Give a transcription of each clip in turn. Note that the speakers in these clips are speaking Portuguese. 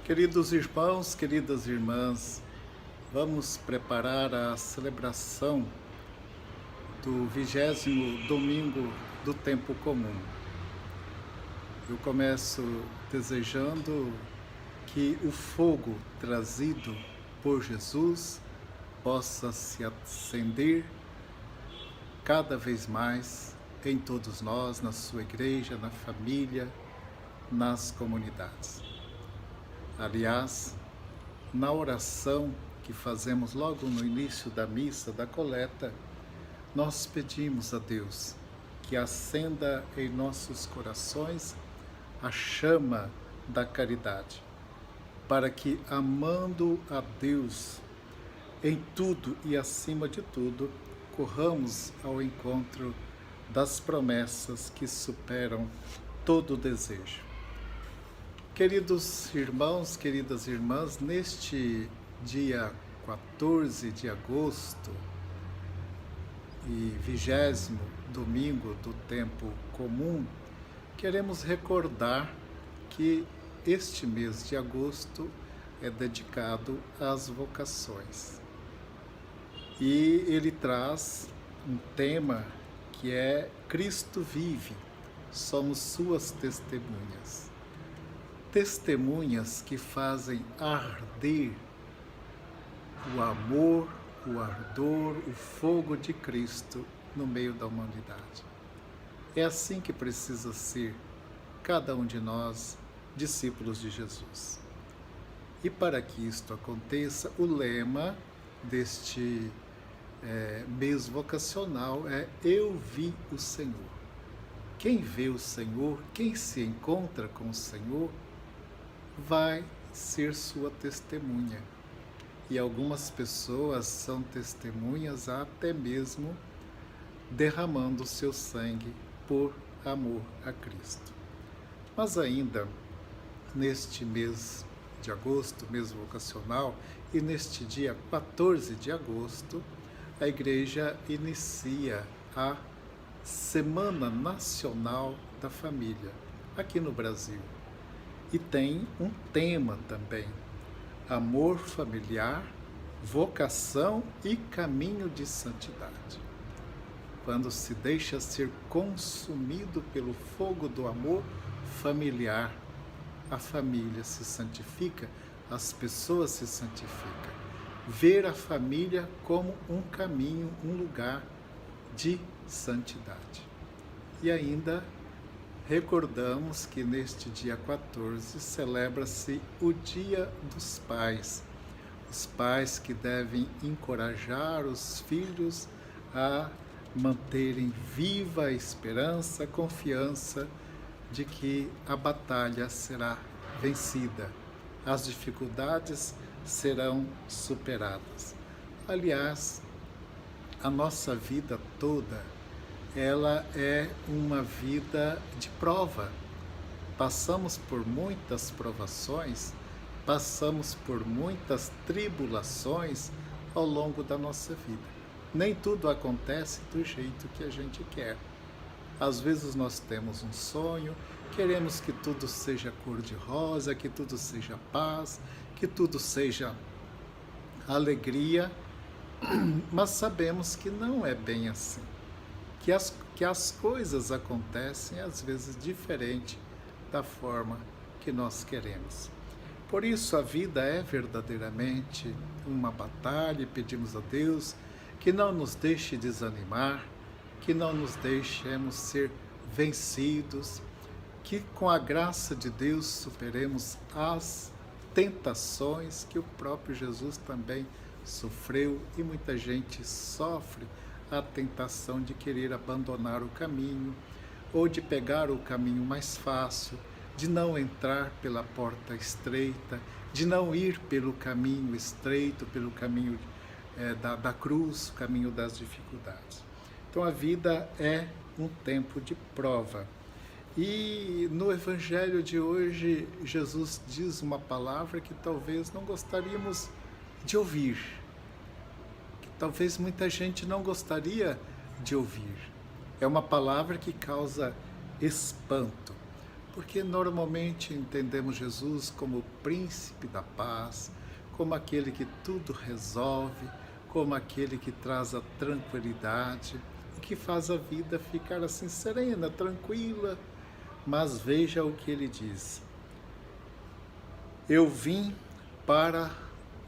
Queridos irmãos, queridas irmãs, vamos preparar a celebração do 20º domingo do tempo comum. Eu começo desejando que o fogo trazido por Jesus possa se acender cada vez mais em todos nós, na sua igreja, na família, nas comunidades. Aliás, na oração que fazemos logo no início da missa, da coleta, nós pedimos a Deus que acenda em nossos corações a chama da caridade, para que, amando a Deus em tudo e acima de tudo, corramos ao encontro das promessas que superam todo desejo. Queridos irmãos, queridas irmãs, neste dia 14 de agosto e 20º domingo do tempo comum, queremos recordar que este mês de agosto é dedicado às vocações. E ele traz um tema que é Cristo vive, somos suas testemunhas. Testemunhas que fazem arder o amor, o ardor, o fogo de Cristo no meio da humanidade. É assim que precisa ser cada um de nós, discípulos de Jesus. E para que isto aconteça, o lema deste mês vocacional é Eu vi o Senhor. Quem vê o Senhor, quem se encontra com o Senhor, vai ser sua testemunha. E algumas pessoas são testemunhas até mesmo derramando seu sangue por amor a Cristo. Mas ainda neste mês de agosto, mês vocacional, e neste dia 14 de agosto, a Igreja inicia a Semana Nacional da Família, aqui no Brasil. E tem um tema também: amor familiar, vocação e caminho de santidade. Quando se deixa ser consumido pelo fogo do amor familiar, a família se santifica, as pessoas se santificam. Ver a família como um caminho, um lugar de santidade. E ainda recordamos que neste dia 14 celebra-se o Dia dos Pais. Os pais que devem encorajar os filhos a manterem viva a esperança, a confiança de que a batalha será vencida, as dificuldades serão superadas. Aliás, a nossa vida toda, ela é uma vida de prova. Passamos por muitas provações, passamos por muitas tribulações ao longo da nossa vida. Nem tudo acontece do jeito que a gente quer. Às vezes nós temos um sonho, queremos que tudo seja cor-de-rosa, que tudo seja paz, que tudo seja alegria, mas sabemos que não é bem assim. Que as coisas acontecem às vezes diferente da forma que nós queremos. Por isso a vida é verdadeiramente uma batalha e pedimos a Deus que não nos deixe desanimar, que não nos deixemos ser vencidos, que com a graça de Deus superemos as tentações que o próprio Jesus também sofreu, e muita gente sofre a tentação de querer abandonar o caminho ou de pegar o caminho mais fácil, de não entrar pela porta estreita, de não ir pelo caminho estreito, pelo caminho da cruz, o caminho das dificuldades. Então a vida é um tempo de prova. E no Evangelho de hoje, Jesus diz uma palavra que talvez não gostaríamos de ouvir, que talvez muita gente não gostaria de ouvir. É uma palavra que causa espanto, Porque normalmente entendemos Jesus como o príncipe da paz, como aquele que tudo resolve, como aquele que traz a tranquilidade e que faz a vida ficar assim serena, tranquila. Mas veja o que ele diz: eu vim para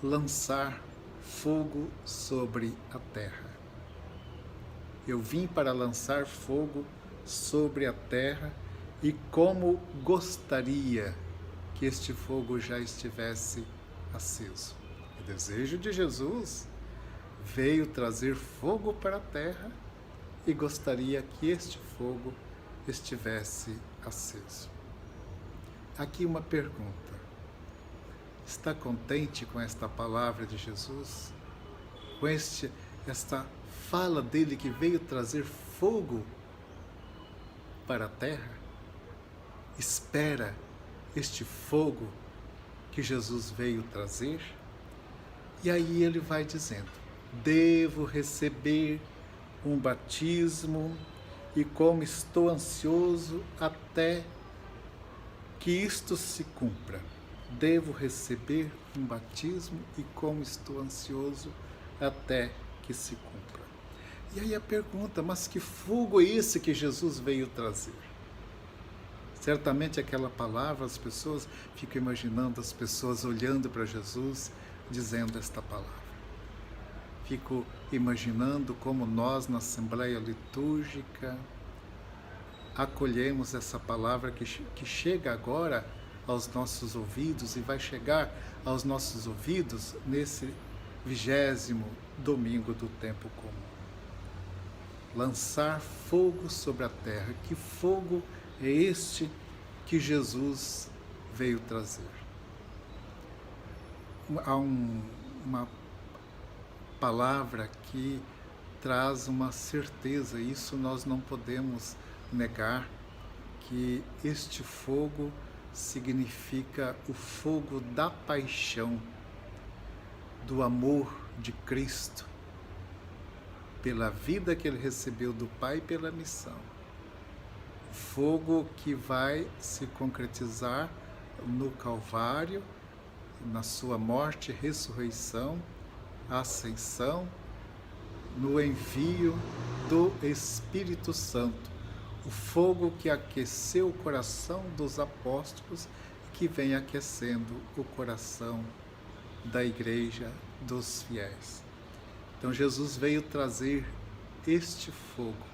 lançar fogo sobre a terra. Eu vim para lançar fogo sobre a terra, e como gostaria que este fogo já estivesse aceso. O desejo de Jesus veio trazer fogo para a terra e gostaria que este fogo estivesse aceso. Aqui uma pergunta: está contente com esta palavra de Jesus? Com esta fala dele que veio trazer fogo para a terra? Espera este fogo que Jesus veio trazer? E aí ele vai dizendo: devo receber um batismo, e como estou ansioso até que isto se cumpra. Devo receber um batismo, e como estou ansioso até que se cumpra. E aí a pergunta: mas que fogo é esse que Jesus veio trazer? Certamente aquela palavra, as pessoas ficam imaginando as pessoas olhando para Jesus, dizendo esta palavra. Fico imaginando como nós, na Assembleia Litúrgica, acolhemos essa palavra que chega agora aos nossos ouvidos e vai chegar aos nossos ouvidos nesse 20º domingo do tempo comum. Lançar fogo sobre a terra. Que fogo é este que Jesus veio trazer? Há uma palavra que traz uma certeza, isso nós não podemos negar, que este fogo significa o fogo da paixão, do amor de Cristo, pela vida que ele recebeu do Pai e pela missão. Fogo que vai se concretizar no Calvário, na sua morte, ressurreição, ascensão, no envio do Espírito Santo. O fogo que aqueceu o coração dos apóstolos e que vem aquecendo o coração da igreja, dos fiéis. Então Jesus veio trazer este fogo.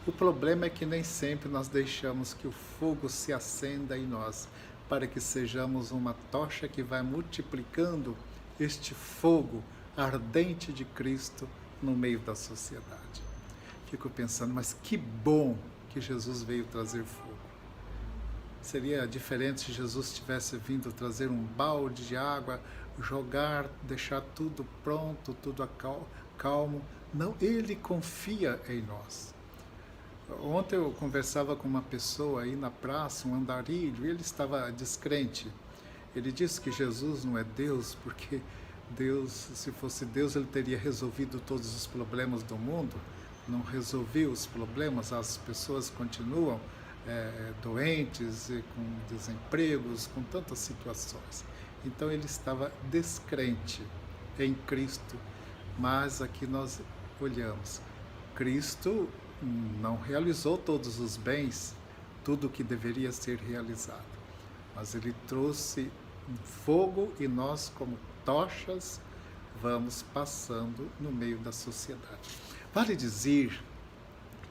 O problema é que nem sempre nós deixamos que o fogo se acenda em nós, para que sejamos uma tocha que vai multiplicando este fogo ardente de Cristo no meio da sociedade. Fico pensando, mas que bom que Jesus veio trazer fogo. Seria diferente se Jesus tivesse vindo trazer um balde de água, jogar, deixar tudo pronto, tudo calmo. Não, ele confia em nós. Ontem eu conversava com uma pessoa aí na praça, um andarilho, e ele estava descrente. Ele disse que Jesus não é Deus, porque Deus, se fosse Deus, ele teria resolvido todos os problemas do mundo. Não resolveu os problemas, as pessoas continuam doentes, com desempregos, com tantas situações. Então ele estava descrente em Cristo, mas aqui nós olhamos, Cristo não realizou todos os bens, tudo o que deveria ser realizado, mas ele trouxe um fogo e nós, como tochas, vamos passando no meio da sociedade. Vale dizer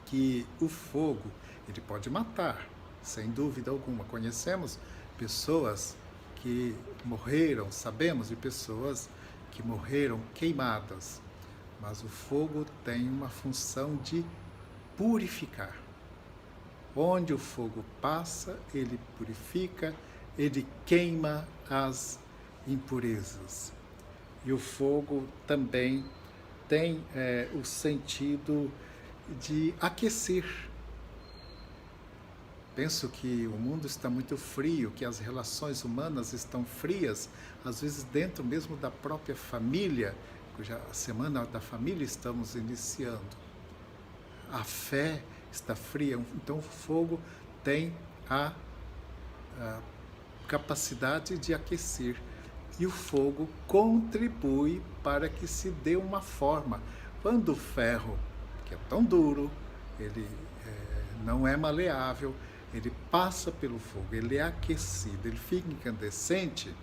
que o fogo, ele pode matar, sem dúvida alguma. Conhecemos pessoas que morreram, sabemos de pessoas que morreram queimadas, mas o fogo tem uma função de purificar. Onde o fogo passa, ele purifica, ele queima as impurezas. E o fogo também tem o sentido de aquecer. Penso que o mundo está muito frio, que as relações humanas estão frias, às vezes dentro mesmo da própria família, cuja semana da família estamos iniciando. A fé está fria, então o fogo tem a capacidade de aquecer. E o fogo contribui para que se dê uma forma. Quando o ferro, que é tão duro, ele não é maleável, ele passa pelo fogo, ele é aquecido, ele fica incandescente,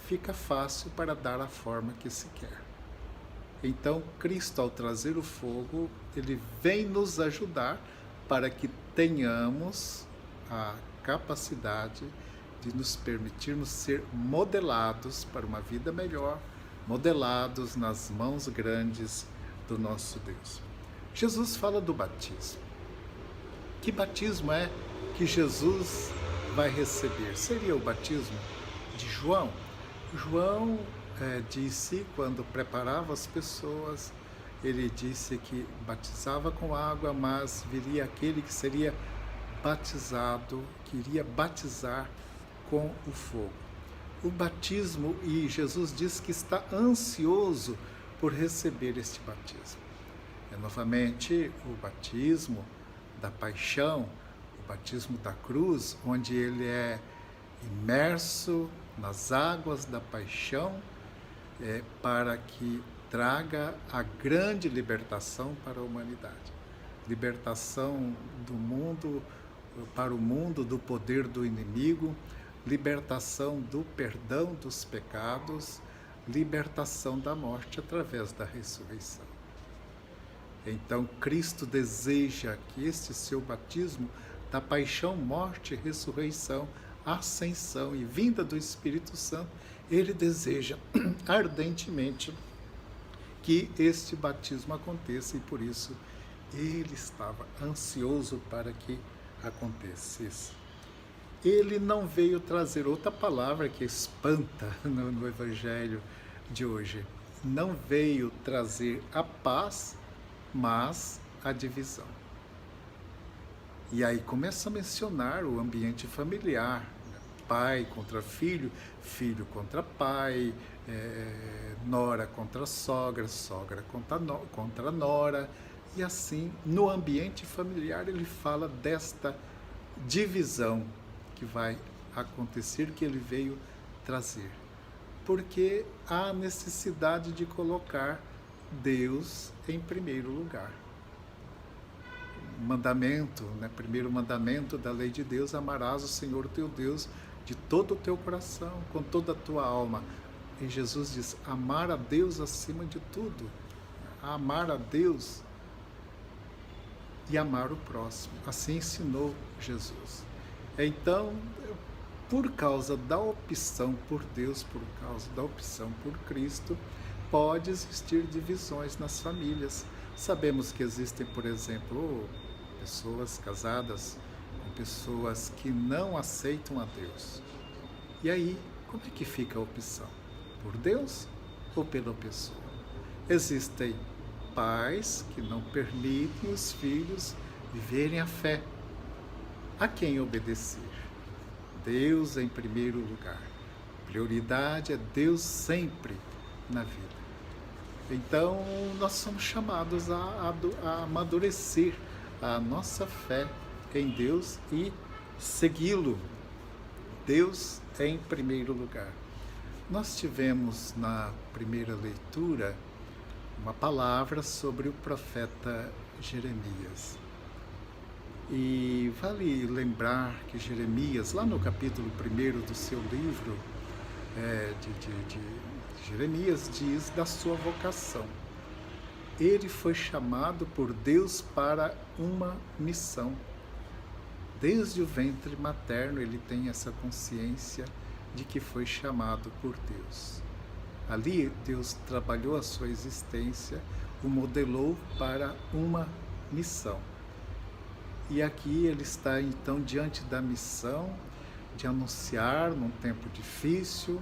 fica fácil para dar a forma que se quer. Então, Cristo, ao trazer o fogo, ele vem nos ajudar para que tenhamos a capacidade de nos permitirmos ser modelados para uma vida melhor, modelados nas mãos grandes do nosso Deus. Jesus fala do batismo. Que batismo é que Jesus vai receber? Seria o batismo de João? João disse, quando preparava as pessoas, ele disse que batizava com água, mas viria aquele que seria batizado, que iria batizar com o fogo. O batismo, e Jesus diz que está ansioso por receber este batismo. É novamente o batismo da paixão, o batismo da cruz, onde ele é imerso nas águas da paixão, para que traga a grande libertação para a humanidade. Libertação do mundo, para o mundo, do poder do inimigo, libertação do perdão dos pecados, libertação da morte através da ressurreição. Então, Cristo deseja que este seu batismo da paixão, morte, ressurreição, ascensão e vinda do Espírito Santo, ele deseja ardentemente que este batismo aconteça, e por isso ele estava ansioso para que acontecesse. Ele não veio trazer outra palavra que espanta no Evangelho de hoje. Não veio trazer a paz, mas a divisão. E aí começa a mencionar o ambiente familiar, pai contra filho, filho contra pai, nora contra sogra, sogra contra nora, e assim, no ambiente familiar, ele fala desta divisão que vai acontecer, que ele veio trazer. Porque há necessidade de colocar Deus em primeiro lugar. Mandamento, primeiro mandamento da lei de Deus: amarás o Senhor teu Deus de todo o teu coração, com toda a tua alma. E Jesus diz: amar a Deus acima de tudo. Amar a Deus e amar o próximo. Assim ensinou Jesus. Então, por causa da opção por Deus, por causa da opção por Cristo, pode existir divisões nas famílias. Sabemos que existem, por exemplo, pessoas casadas com pessoas que não aceitam a Deus. E aí, como é que fica a opção? Por Deus ou pela pessoa? Existem pais que não permitem os filhos viverem a fé. A quem obedecer? Deus em primeiro lugar. Prioridade é Deus sempre na vida. Então, nós somos chamados a amadurecer a nossa fé em Deus e segui-lo. Deus em primeiro lugar. Nós tivemos na primeira leitura uma palavra sobre o profeta Jeremias. E vale lembrar que Jeremias, lá no capítulo 1 do seu livro, Jeremias diz da sua vocação. Ele foi chamado por Deus para uma missão. Desde o ventre materno ele tem essa consciência de que foi chamado por Deus. Ali Deus trabalhou a sua existência, o modelou para uma missão. E aqui ele está então diante da missão de anunciar, num tempo difícil,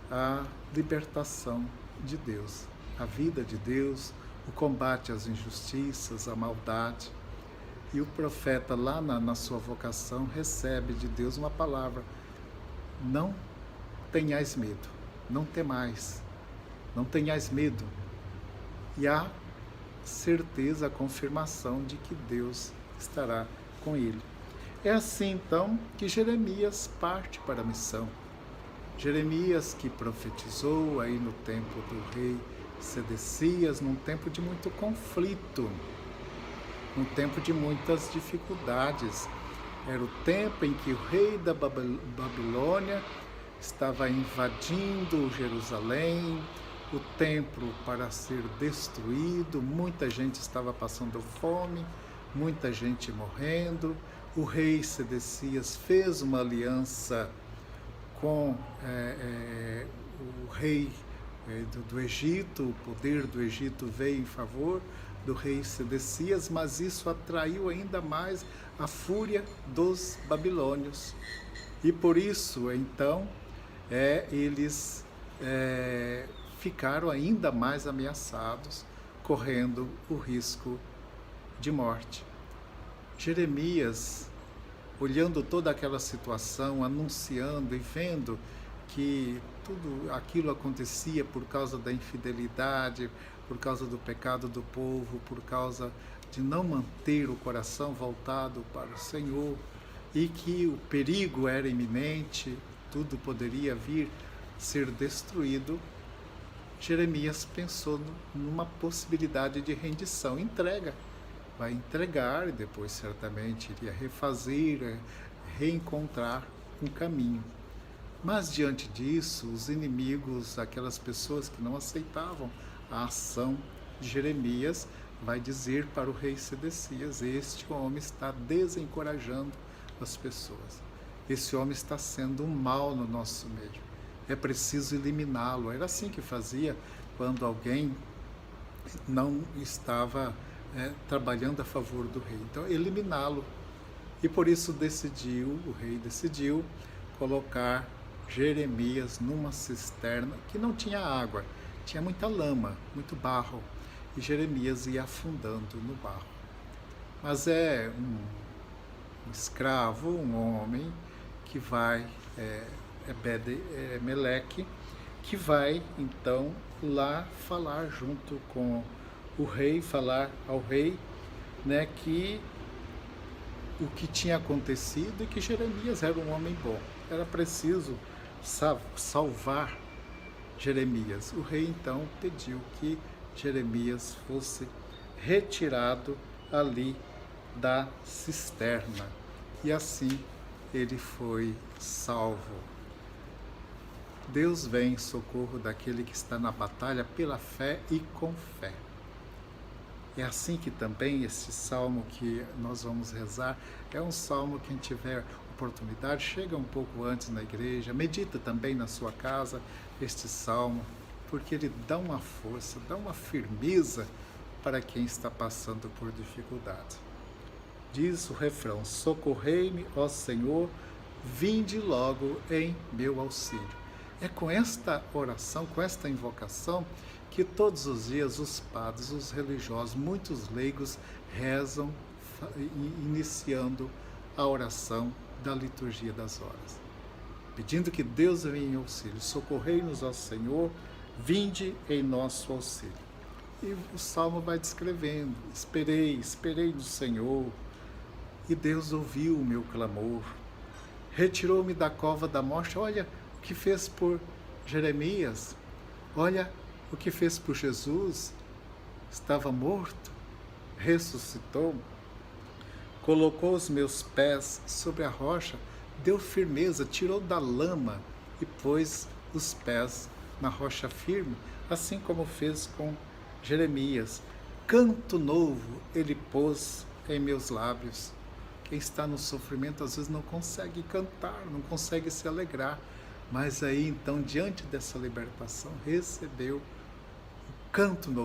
a libertação de Deus, a vida de Deus, o combate às injustiças, à maldade. E o profeta, lá na sua vocação, recebe de Deus uma palavra: não tenhais medo, não temais, não tenhais medo. E há certeza, a confirmação de que Deus estará com ele. É assim então que Jeremias parte para a missão. Jeremias que profetizou aí no tempo do rei Sedecias, num tempo de muito conflito, num tempo de muitas dificuldades. Era o tempo em que o rei da Babilônia estava invadindo Jerusalém, o templo para ser destruído, muita gente estava passando fome, muita gente morrendo. O rei Sedecias fez uma aliança com o rei do Egito, o poder do Egito veio em favor do rei Sedecias, mas isso atraiu ainda mais a fúria dos babilônios. E por isso, então, eles ficaram ainda mais ameaçados, correndo o risco de morte. Jeremias, olhando toda aquela situação, anunciando e vendo que tudo aquilo acontecia por causa da infidelidade, por causa do pecado do povo, por causa de não manter o coração voltado para o Senhor, e que o perigo era iminente, tudo poderia vir ser destruído, Jeremias pensou numa possibilidade de rendição, entrega. Vai entregar e depois certamente iria refazer, reencontrar um caminho. Mas diante disso, os inimigos, aquelas pessoas que não aceitavam a ação de Jeremias, vai dizer para o rei Sedecias: este homem está desencorajando as pessoas. Esse homem está sendo um mal no nosso meio. É preciso eliminá-lo. Era assim que fazia quando alguém não estava trabalhando a favor do rei. Então, eliminá-lo. E por isso o rei decidiu colocar Jeremias numa cisterna que não tinha água, tinha muita lama, muito barro, e Jeremias ia afundando no barro. Mas é um escravo, um homem que vai, Meleque, que vai então lá falar junto com o rei, falar ao rei, né, que o que tinha acontecido e que Jeremias era um homem bom. Era preciso salvar Jeremias. O rei então pediu que Jeremias fosse retirado ali da cisterna. E assim ele foi salvo. Deus vem em socorro daquele que está na batalha pela fé e com fé. É assim que também esse salmo que nós vamos rezar é um salmo que quem tiver oportunidade, chega um pouco antes na igreja, medita também na sua casa este salmo, porque ele dá uma força, dá uma firmeza para quem está passando por dificuldade. Diz o refrão: socorrei-me, ó Senhor, vinde logo em meu auxílio. É com esta oração, com esta invocação, que todos os dias os padres, os religiosos, muitos leigos rezam, iniciando a oração da liturgia das horas, pedindo que Deus venha em auxílio. Socorrei-nos, ó Senhor, vinde em nosso auxílio. E o salmo vai descrevendo: esperei no Senhor, e Deus ouviu o meu clamor, retirou-me da cova da morte. Olha o que fez por Jeremias, olha o que fez por Jesus. Estava morto, ressuscitou, colocou os meus pés sobre a rocha, deu firmeza, tirou da lama e pôs os pés na rocha firme, assim como fez com Jeremias. Canto novo ele pôs em meus lábios. Quem está no sofrimento às vezes não consegue cantar, não consegue se alegrar, mas aí então, diante dessa libertação, recebeu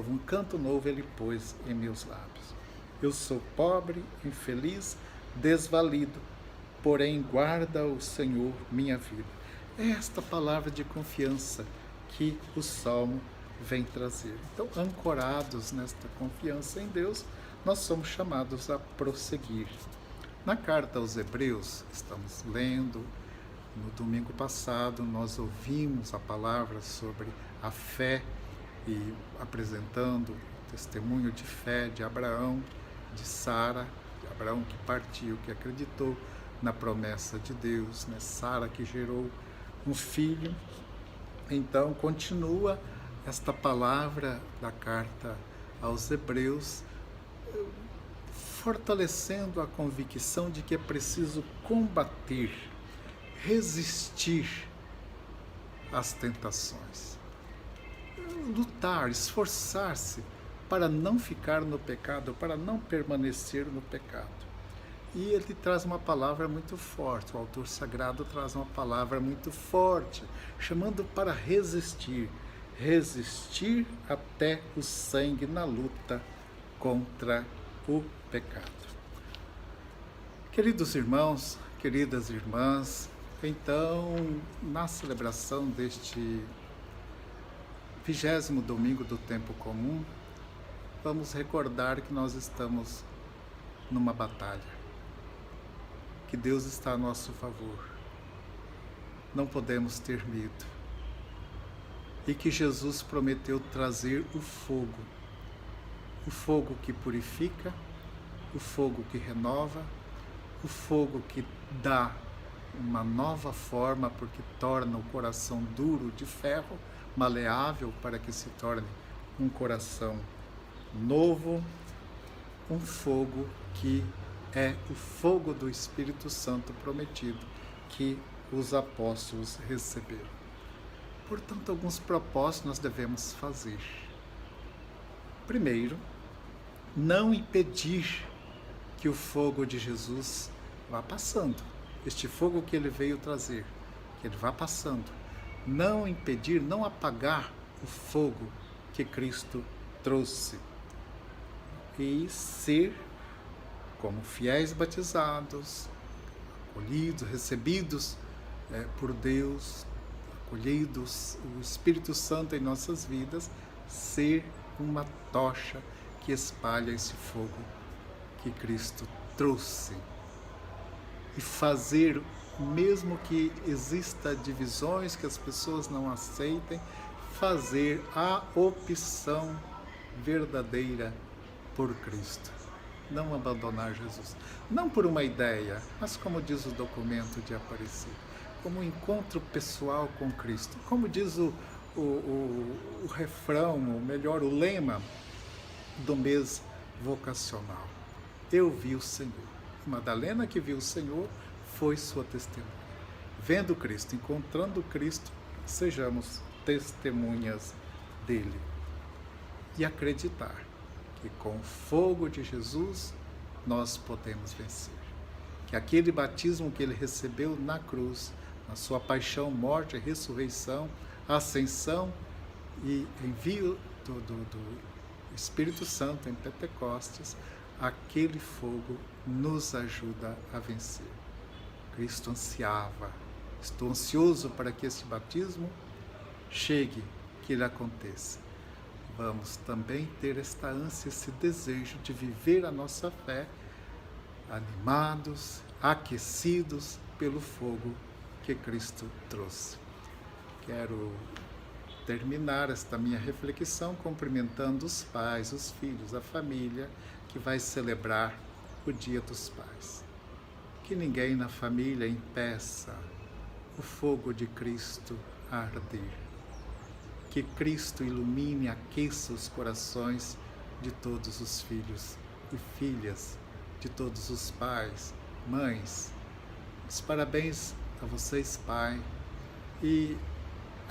um canto novo ele pôs em meus lábios. Eu sou pobre, infeliz, desvalido, porém guarda o Senhor minha vida. É esta palavra de confiança que o Salmo vem trazer. Então, ancorados nesta confiança em Deus, nós somos chamados a prosseguir. Na carta aos Hebreus, estamos lendo, no domingo passado nós ouvimos a palavra sobre a fé e apresentando o testemunho de fé de Abraão, de Sara, de Abraão que partiu, que acreditou na promessa de Deus, né? Sara que gerou um filho. Então continua esta palavra da carta aos Hebreus, fortalecendo a convicção de que é preciso combater, resistir às tentações, lutar, esforçar-se para não ficar no pecado, para não permanecer no pecado. E ele traz uma palavra muito forte, o autor sagrado traz uma palavra muito forte, chamando para resistir, resistir até o sangue na luta contra o pecado. Queridos irmãos, queridas irmãs, então, na celebração deste 20º domingo do tempo comum, vamos recordar que nós estamos numa batalha, que Deus está a nosso favor, não podemos ter medo, e que Jesus prometeu trazer o fogo que purifica, o fogo que renova, o fogo que dá uma nova forma, porque torna o coração duro de ferro, maleável, para que se torne um coração novo, um fogo que é o fogo do Espírito Santo prometido, que os apóstolos receberam. Portanto, alguns propósitos nós devemos fazer. Primeiro, não impedir que o fogo de Jesus vá passando. Este fogo que ele veio trazer, que ele vá passando. Não impedir, não apagar o fogo que Cristo trouxe. E ser como fiéis batizados, acolhidos, recebidos por Deus, acolhidos o Espírito Santo em nossas vidas, ser uma tocha que espalha esse fogo que Cristo trouxe. E fazer, mesmo que exista divisões, que as pessoas não aceitem, fazer a opção verdadeira por Cristo. Não abandonar Jesus. Não por uma ideia, mas como diz o documento de Aparecida, como um encontro pessoal com Cristo. Como diz o refrão, ou melhor, o lema do mês vocacional. Eu vi o Senhor. Madalena, que viu o Senhor, foi sua testemunha. Vendo Cristo, encontrando Cristo, sejamos testemunhas dele. E acreditar que com o fogo de Jesus nós podemos vencer. Que aquele batismo que ele recebeu na cruz, na sua paixão, morte, ressurreição, ascensão e envio do Espírito Santo em Pentecostes, aquele fogo nos ajuda a vencer. Cristo ansiava, estou ansioso para que esse batismo chegue, que ele aconteça. Vamos também ter esta ânsia, esse desejo de viver a nossa fé animados, aquecidos pelo fogo que Cristo trouxe. Quero terminar esta minha reflexão cumprimentando os pais, os filhos, a família que vai celebrar o Dia dos Pais. Que ninguém na família impeça o fogo de Cristo a arder. Que Cristo ilumine e aqueça os corações de todos os filhos e filhas, de todos os pais, mães. Os parabéns a vocês, pai, e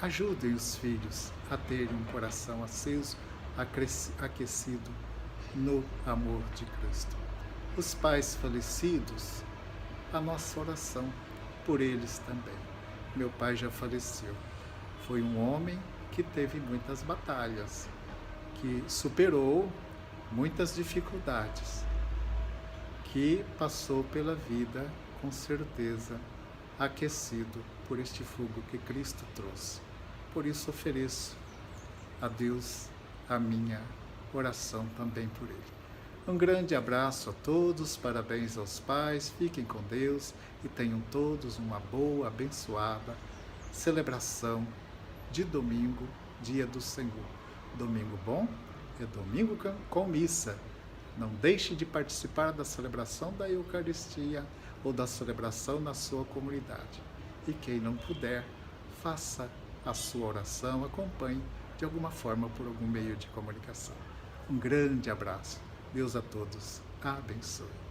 ajudem os filhos a terem um coração aceso, aquecido no amor de Cristo. Os pais falecidos, a nossa oração por eles também. Meu pai já faleceu. Foi um homem que teve muitas batalhas, que superou muitas dificuldades, que passou pela vida com certeza aquecido por este fogo que Cristo trouxe. Por isso ofereço a Deus a minha oração também por ele. Um grande abraço a todos, parabéns aos pais, fiquem com Deus e tenham todos uma boa, abençoada celebração de domingo, dia do Senhor. Domingo bom é domingo com missa. Não deixe de participar da celebração da Eucaristia, ou da celebração na sua comunidade. E quem não puder, faça a sua oração, acompanhe de alguma forma por algum meio de comunicação. Um grande abraço. Deus a todos abençoe.